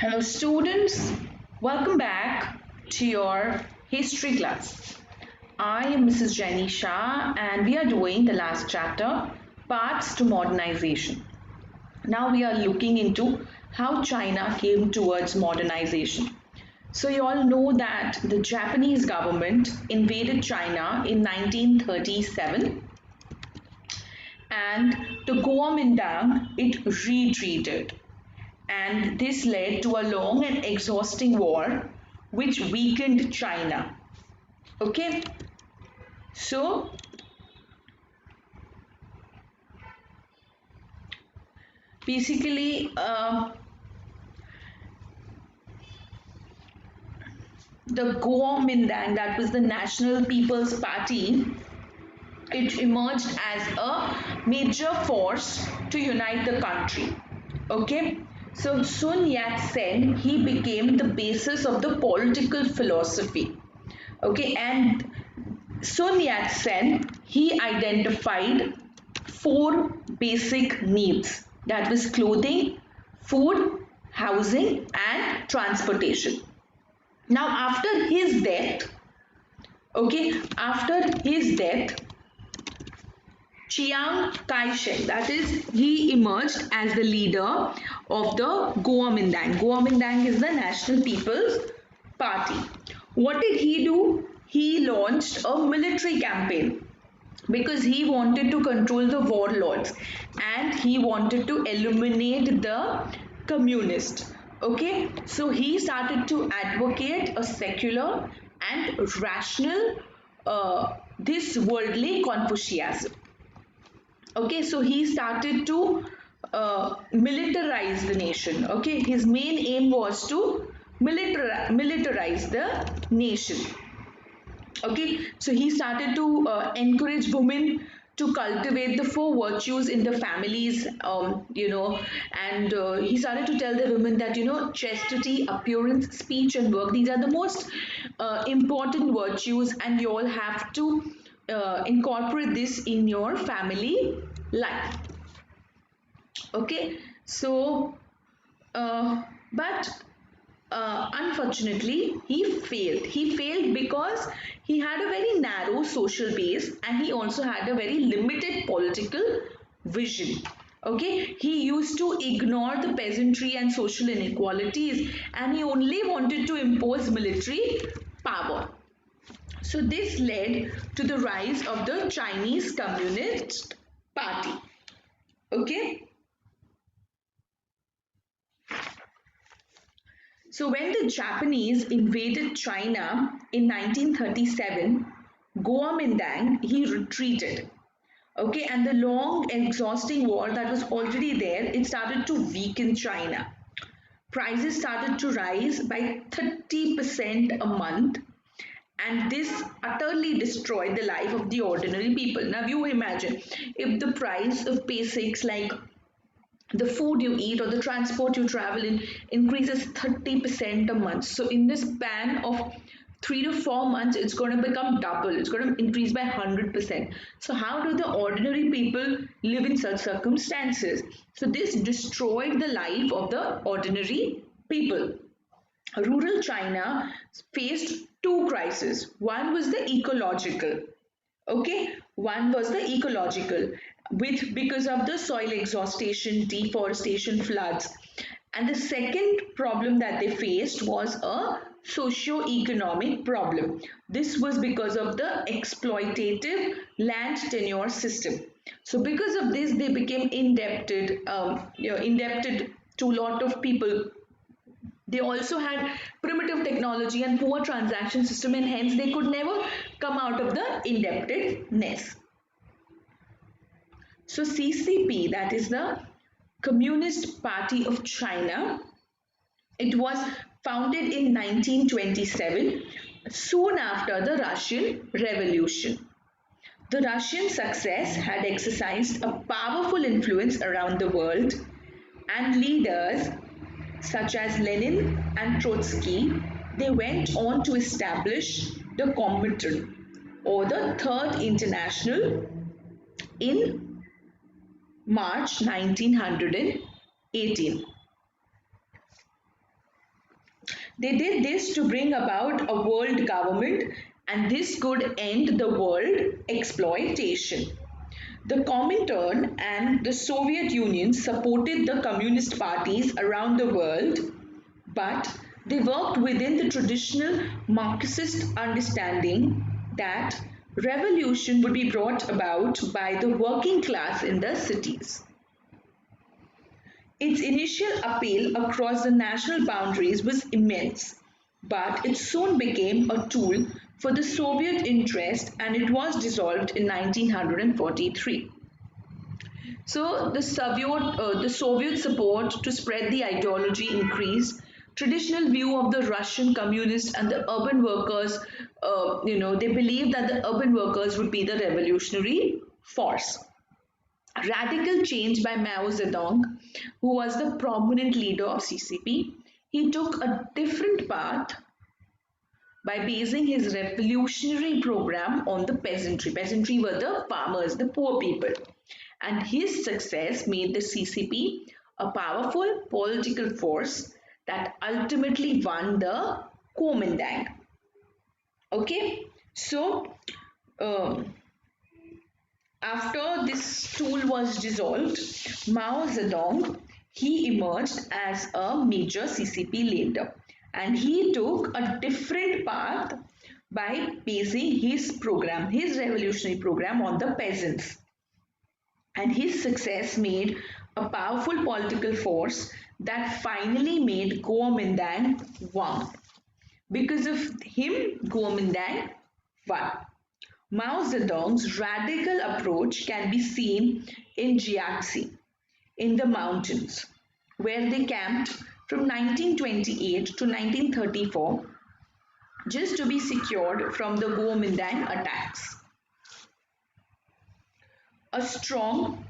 Hello, students. Welcome back to your history class. I am Mrs. Jenny Shah, and we are doing the last chapter, Paths to Modernization. Now we are looking into how China came towards modernization. So, you all know that the Japanese government invaded China in 1937, and the Kuomintang it retreated, and this led to a long and exhausting war which weakened China. Okay, so basically, the Kuomintang, that was the National People's Party, it emerged as a major force to unite the country. Okay, so Sun Yat-sen he became the basis of the political philosophy. Okay, and Sun Yat-sen he identified four basic needs, that was clothing, food, housing, and transportation. Now, after his death, after his death, Chiang Kai-shek, that is, he emerged as the leader of the Kuomintang. Kuomintang is the National People's Party. What did he do? He launched a military campaign because he wanted to control the warlords and he wanted to eliminate the communists. Okay, so he started to advocate a secular and rational, this worldly Confucianism. Okay, so he started to militarize the nation. Okay, his main aim was to militarize the nation. Okay, so he started to encourage women to cultivate the four virtues in the families, and he started to tell the women that, chastity, appearance, speech, and work, these are the most important virtues, and you all have to incorporate this in your family life. Okay, so but unfortunately he failed. He failed because he had a very narrow social base and he also had a very limited political vision. Okay, he used to ignore the peasantry and social inequalities, and he only wanted to impose military power. So this led to the rise of the Chinese Communist Party. Okay, so when the Japanese invaded China in 1937, Kuomintang he retreated. Okay, and the long exhausting war that was already there, it started to weaken China. Prices started to rise by 30% a month, and this utterly destroyed the life of the ordinary people. Now you imagine if the price of basics like the food you eat or the transport you travel in increases 30% a month. So in this span of 3 to 4 months, it's going to become double. It's going to increase by 100%. So how do the ordinary people live in such circumstances? So this destroyed the life of the ordinary people. Rural China faced two crises. One was the ecological. Okay, one was the ecological, with because of the soil exhaustion, deforestation, floods. And the second problem that they faced was a socio-economic problem. This was because of the exploitative land tenure system. So because of this, they became indebted, indebted to a lot of people. They also had primitive technology and poor transaction system, and hence they could never come out of the indebtedness. So CCP, that is the Communist Party of China, it was founded in 1927, soon after the Russian Revolution. The Russian success had exercised a powerful influence around the world, and leaders such as Lenin and Trotsky, they went on to establish the Comintern or the Third International in March 1918. They did this to bring about a world government, and this could end the world exploitation. The Comintern and the Soviet Union supported the communist parties around the world, but they worked within the traditional Marxist understanding that revolution would be brought about by the working class in the cities. Its initial appeal across the national boundaries was immense, but it soon became a tool for the Soviet interest and it was dissolved in 1943. So the Soviet support to spread the ideology increased. Traditional view of the Russian communists and the urban workers, they believed that the urban workers would be the revolutionary force. Radical change by Mao Zedong, who was the prominent leader of CCP, he took a different path by basing his revolutionary program on the peasantry. Peasantry were the farmers, the poor people. And his success made the CCP a powerful political force that ultimately won the Kuomintang. Okay, so after this tool was dissolved, Mao Zedong he emerged as a major CCP leader and he took a different path by basing his program, his revolutionary program on the peasants. And his success made a powerful political force that finally made Kuomintang won. Because of him, Kuomintang won. Mao Zedong's radical approach can be seen in Jiangxi, in the mountains, where they camped from 1928 to 1934 just to be secured from the Kuomintang attacks. A strong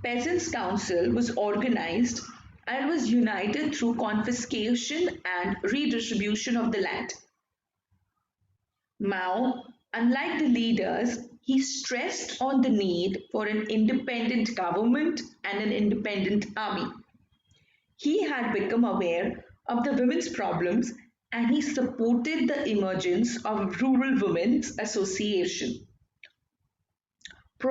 peasants' council was organized and was united through confiscation and redistribution of the land. Mao, unlike the leaders, he stressed on the need for an independent government and an independent army. He had become aware of the women's problems and he supported the emergence of Rural Women's Association. He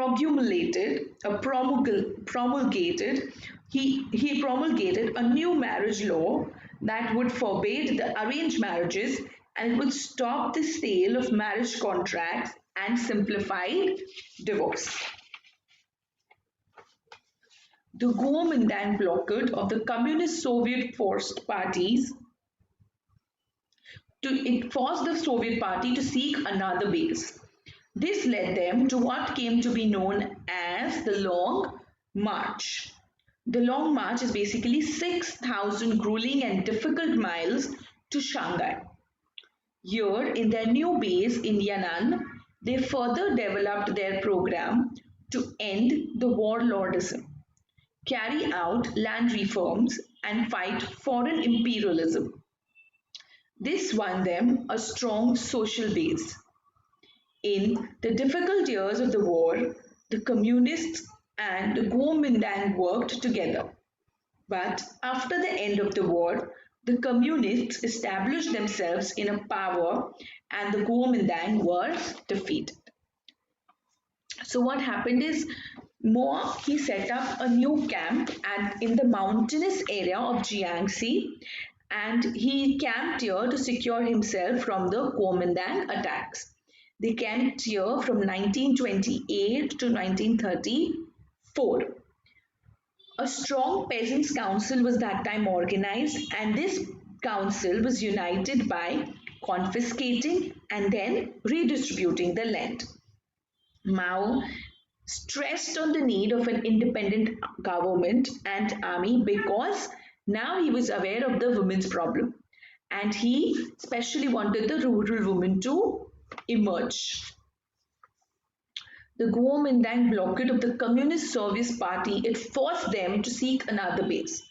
promulgated a new marriage law that would forbade the arranged marriages and it would stop the sale of marriage contracts and simplify divorce. The Kuomintang blockade of the Communist Soviet forced parties it forced the Soviet party to seek another base. This led them to what came to be known as the Long March. The Long March is basically 6,000 grueling and difficult miles to Shanghai. Here, in their new base in Yan'an, they further developed their program to end the warlordism, carry out land reforms, and fight foreign imperialism. This won them a strong social base. In the difficult years of the war, the communists and the Kuomintang worked together. But after the end of the war, the communists established themselves in a power and the Kuomintang were defeated. So what happened is Mo he set up a new camp and in the mountainous area of Jiangxi and he camped here to secure himself from the Kuomintang attacks. They camped here from 1928 to 1934. A strong peasants' council was that time organized, and this council was united by confiscating and then redistributing the land. Mao stressed on the need of an independent government and army because now he was aware of the women's problem and he especially wanted the rural women to emerge. The Kuomintang blockade of the Communist Service Party it forced them to seek another base,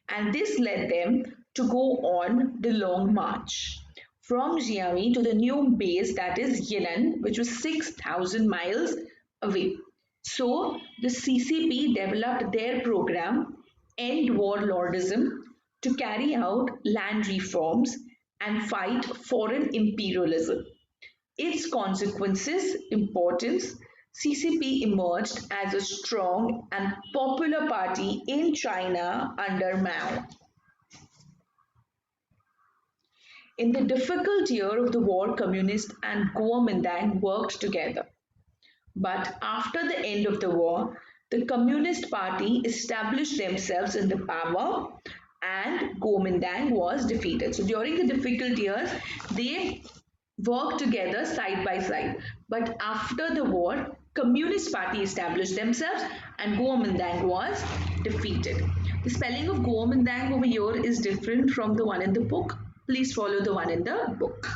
and this led them to go on the Long March from Jiangxi to the new base that is Yan'an, which was 6,000 miles away. So the CCP developed their program End Warlordism to carry out land reforms and fight foreign imperialism. Its consequences, importance, CCP emerged as a strong and popular party in China under Mao. In the difficult year of the war, Communist and Kuomintang worked together. But after the end of the war, the Communist Party established themselves in the power and Kuomintang was defeated. So during the difficult years, they worked together side by side. But after the war, Communist Party established themselves and Kuomintang was defeated. The spelling of Kuomintang over here is different from the one in the book. Please follow the one in the book.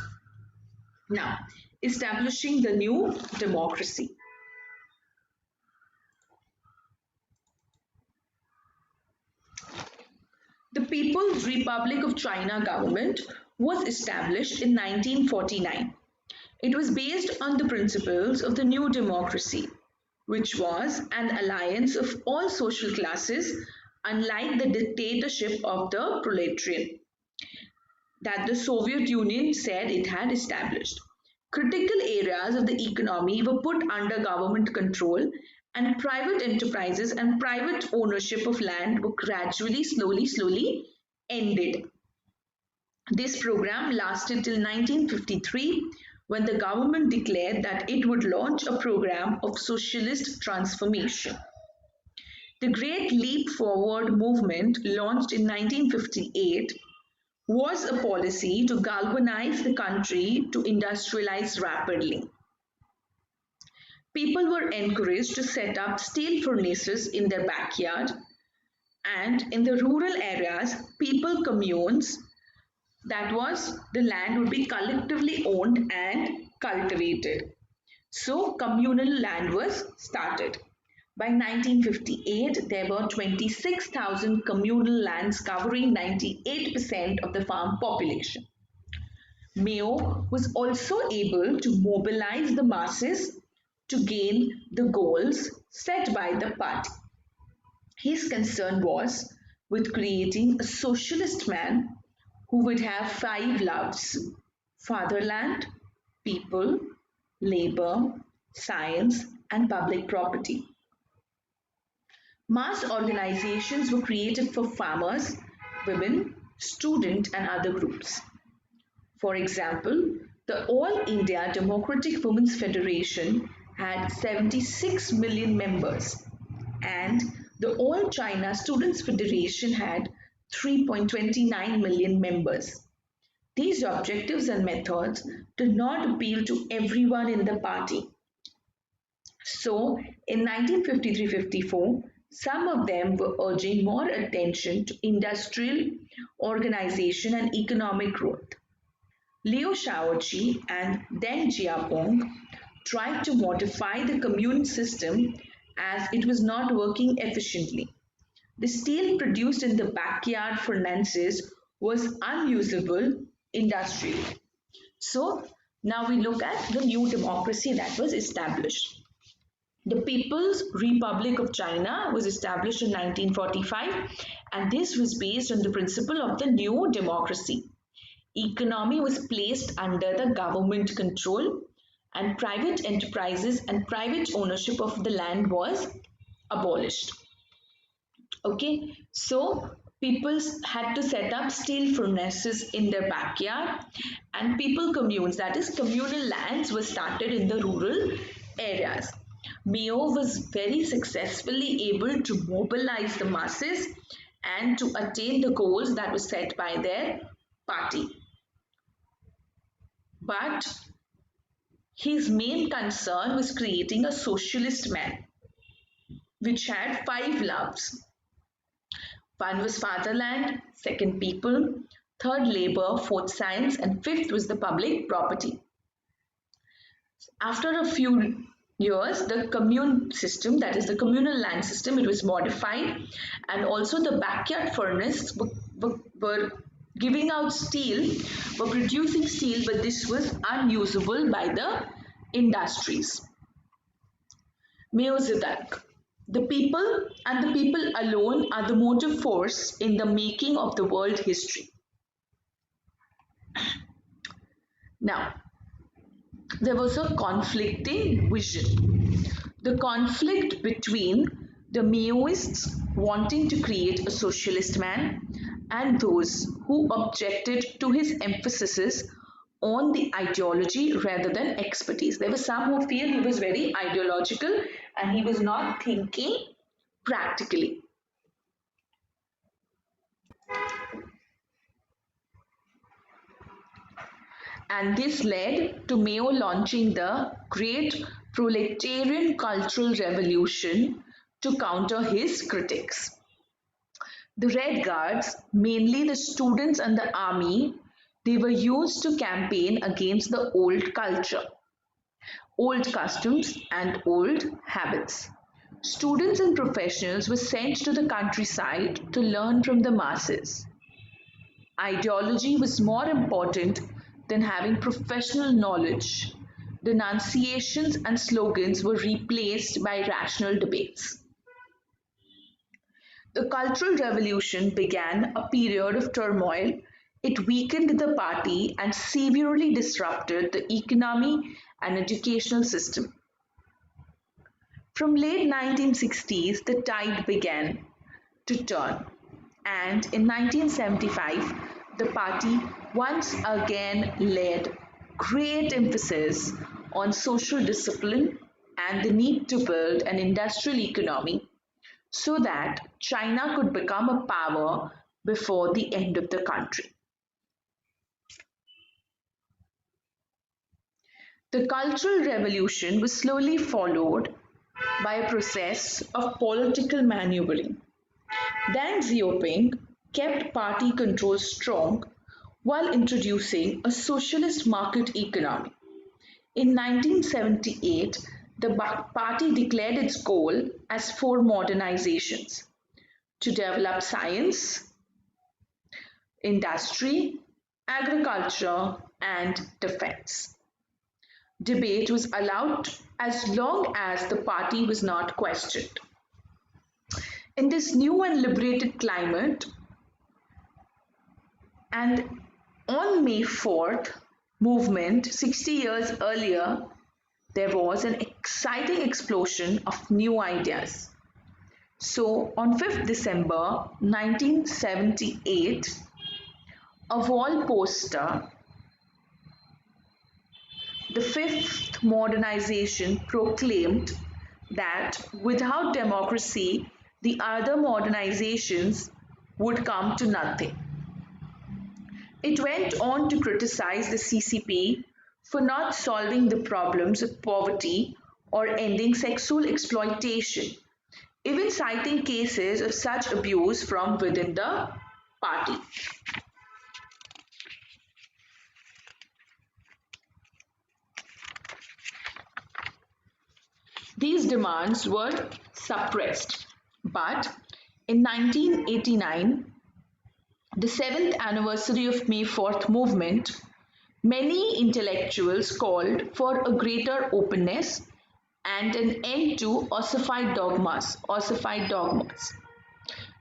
Now, establishing the new democracy. The People's Republic of China government was established in 1949. It was based on the principles of the new democracy, which was an alliance of all social classes, unlike the dictatorship of the proletariat that the Soviet Union said it had established. Critical areas of the economy were put under government control, and private enterprises and private ownership of land were gradually, slowly ended. This program lasted till 1953 when the government declared that it would launch a program of socialist transformation. The Great Leap Forward movement, launched in 1958, was a policy to galvanize the country to industrialize rapidly. People were encouraged to set up steel furnaces in their backyard, and in the rural areas, people communes, that was, the land would be collectively owned and cultivated. So, communal land was started. By 1958, there were 26,000 communal lands covering 98% of the farm population. Mao was also able to mobilize the masses to gain the goals set by the party. His concern was with creating a socialist man who would have five loves: fatherland, people, labor, science, and public property. Mass organizations were created for farmers, women, students, and other groups. For example, the All India Democratic Women's Federation had 76 million members, and the All China Students Federation had 3.29 million members. These objectives and methods did not appeal to everyone in the party. So, in 1953-54, some of them were urging more attention to industrial organization and economic growth. Liu Shaoqi and Deng Xiaoping tried to modify the commune system as it was not working efficiently. The steel produced in the backyard furnaces was unusable industrially. So now we look at the new democracy that was established. The People's Republic of China was established in 1945, and this was based on the principle of the new democracy. Economy was placed under the government control, and private enterprises and private ownership of the land was abolished. Okay, so people had to set up steel furnaces in their backyard, and people communes, that is communal lands, were started in the rural areas. Mao was very successfully able to mobilize the masses and to attain the goals that were set by their party. But his main concern was creating a socialist man, which had five loves. One was fatherland, second people, third labor, fourth science, and fifth was the public property. After a few years, the commune system, that is the communal land system, it was modified, and also the backyard furnace were giving out steel, were producing steel, but this was unusable by the industries. Mao Zedong. The people and the people alone are the motive force in the making of the world history. Now, there was a conflicting vision. The conflict between the Maoists wanting to create a socialist man and those who objected to his emphasis on the ideology rather than expertise. There were some who feel he was very ideological and he was not thinking practically. And this led to Mao launching the Great Proletarian Cultural Revolution to counter his critics. The Red Guards, mainly the students and the army, they were used to campaign against the old culture, old customs, and old habits. Students and professionals were sent to the countryside to learn from the masses. Ideology was more important than having professional knowledge. Denunciations and slogans were replaced by rational debates. The Cultural Revolution began a period of turmoil. It weakened the party and severely disrupted the economy and educational system. From late 1960s, the tide began to turn, and in 1975, the party once again laid great emphasis on social discipline and the need to build an industrial economy so that China could become a power before the end of the country. The Cultural Revolution was slowly followed by a process of political maneuvering. Deng Xiaoping kept party control strong while introducing a socialist market economy. In 1978, the party declared its goal as four modernizations: to develop science, industry, agriculture, and defense. Debate was allowed as long as the party was not questioned. In this new and liberated climate, and on May 4th movement, 60 years earlier, there was an exciting explosion of new ideas. So on 5th December 1978, a wall poster, the fifth modernization, proclaimed that without democracy, the other modernizations would come to nothing. It went on to criticize the CCP for not solving the problems of poverty or ending sexual exploitation, even citing cases of such abuse from within the party. These demands were suppressed, but in 1989, the 7th anniversary of May 4th movement, many intellectuals called for a greater openness and an end to ossified dogmas.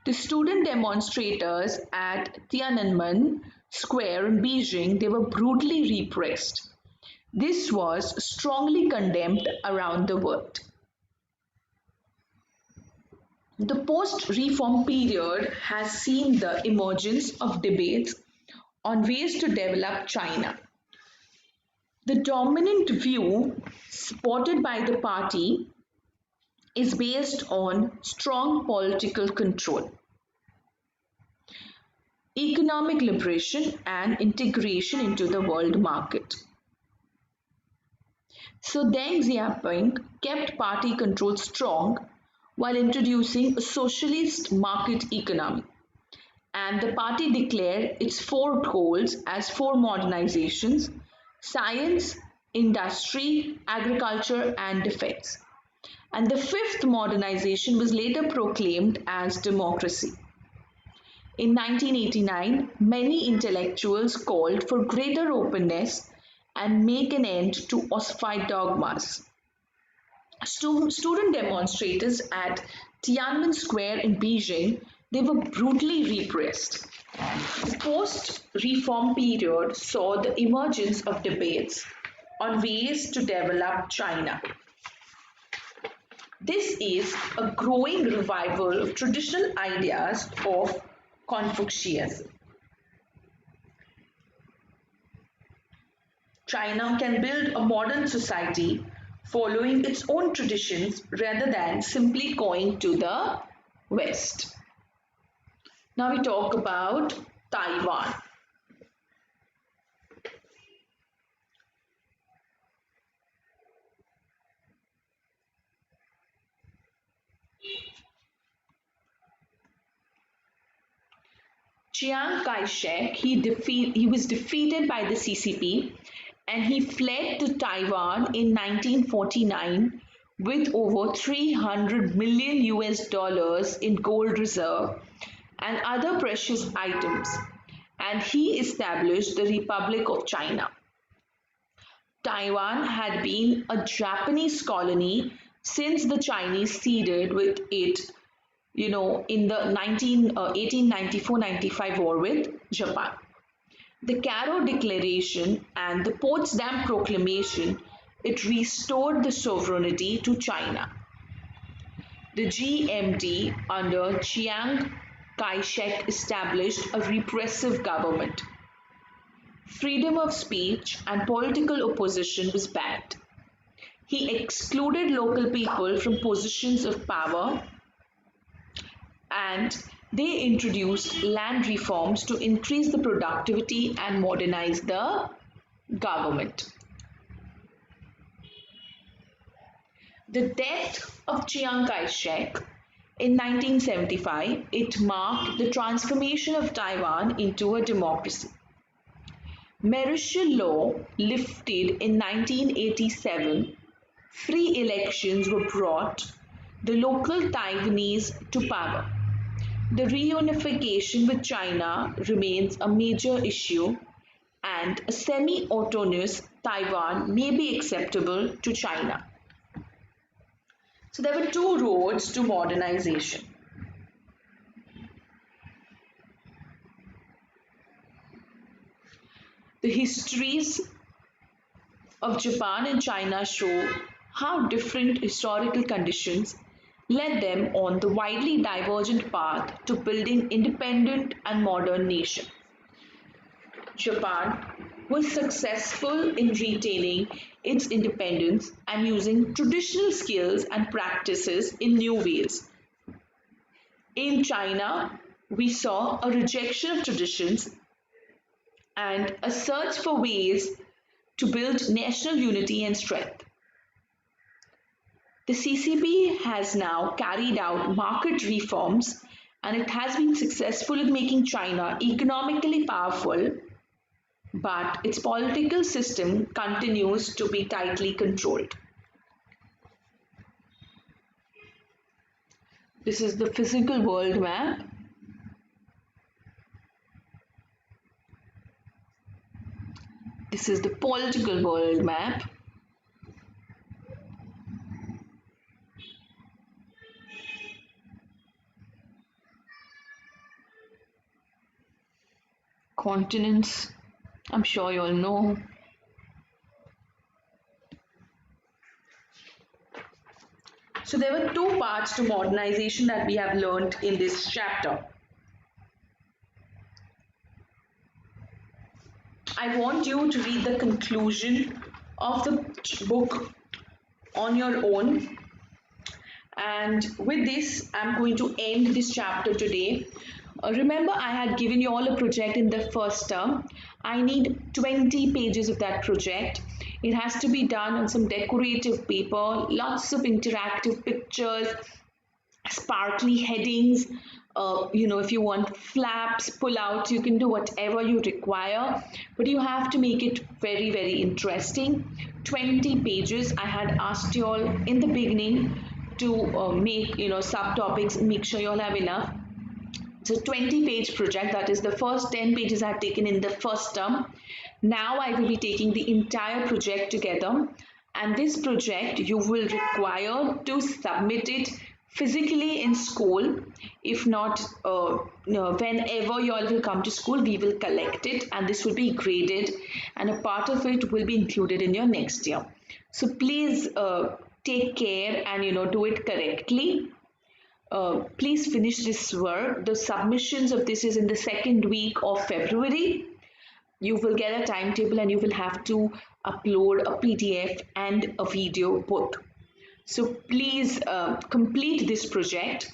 The student demonstrators at Tiananmen Square in Beijing, they were brutally repressed. This was strongly condemned around the world. The post-reform period has seen the emergence of debates on ways to develop China. The dominant view supported by the party is based on strong political control, economic liberation, and integration into the world market. So Deng Xiaoping kept party control strong while introducing a socialist market economy, and the party declared its four goals as four modernizations: science, industry, agriculture, and defense. And the fifth modernization was later proclaimed as democracy. In 1989, many intellectuals called for greater openness and make an end to ossified dogmas. Student demonstrators at Tiananmen Square in Beijing, they were brutally repressed. The post-reform period saw the emergence of debates on ways to develop China. This is a growing revival of traditional ideas of Confucianism. China can build a modern society following its own traditions rather than simply going to the West. Now we talk about Taiwan. Chiang Kai-shek, he was defeated by the CCP and he fled to Taiwan in 1949 with over 300 million US dollars in gold reserve and other precious items, and he established the Republic of China. Taiwan had been a Japanese colony since the Chinese ceded with it, in the 1894-95 war with Japan. The Cairo Declaration and the Potsdam Proclamation, it restored the sovereignty to China. The GMT under Chiang Kai-shek established a repressive government. Freedom of speech and political opposition was banned. He excluded local people from positions of power and they introduced land reforms to increase the productivity and modernize the government. The death of Chiang Kai-shek in 1975, it marked the transformation of Taiwan into a democracy. Martial law lifted in 1987, free elections were brought the local Taiwanese to power. The reunification with China remains a major issue, and a semi-autonomous Taiwan may be acceptable to China. So there were two roads to modernization. The histories of Japan and China show how different historical conditions led them on the widely divergent path to building independent and modern nation. Japan was successful in retaining its independence and using traditional skills and practices in new ways. In China, we saw a rejection of traditions and a search for ways to build national unity and strength. The CCP has now carried out market reforms and it has been successful in making China economically powerful, but its political system continues to be tightly controlled. This is the physical world map. This is the political world map. Continents, I'm sure you all know. So there were two parts to modernization that we have learned in this chapter. I want you to read the conclusion of the book on your own. And with this, I'm going to end this chapter today. Remember, I had given you all a project in the first term. I need 20 pages of that project. It has to be done on some decorative paper, lots of interactive pictures, sparkly headings. If you want flaps, pull outs, you can do whatever you require, but you have to make it very, very interesting. 20 pages. I had asked you all in the beginning to make subtopics, make sure you all have enough. It's a 20-page project. That is the first 10 pages I have taken in the first term. Now I will be taking the entire project together, and this project you will require to submit it physically in school. If not, no, whenever you all will come to school, we will collect it and this will be graded, and a part of it will be included in your next year. So please take care and do it correctly. Please finish this work. The submissions of this is in the second week of February. You will get a timetable and you will have to upload a PDF and a video both. So please complete this project,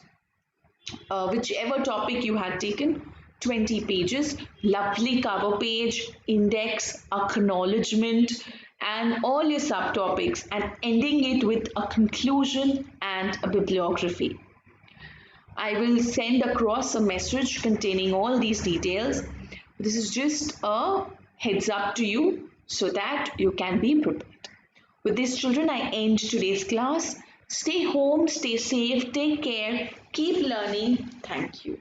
whichever topic you had taken, 20 pages, lovely cover page, index, acknowledgement, and all your subtopics, and ending it with a conclusion and a bibliography. I will send across a message containing all these details. This is just a heads up to you so that you can be prepared. With this, children, I end today's class. Stay home, stay safe, take care, keep learning. Thank you.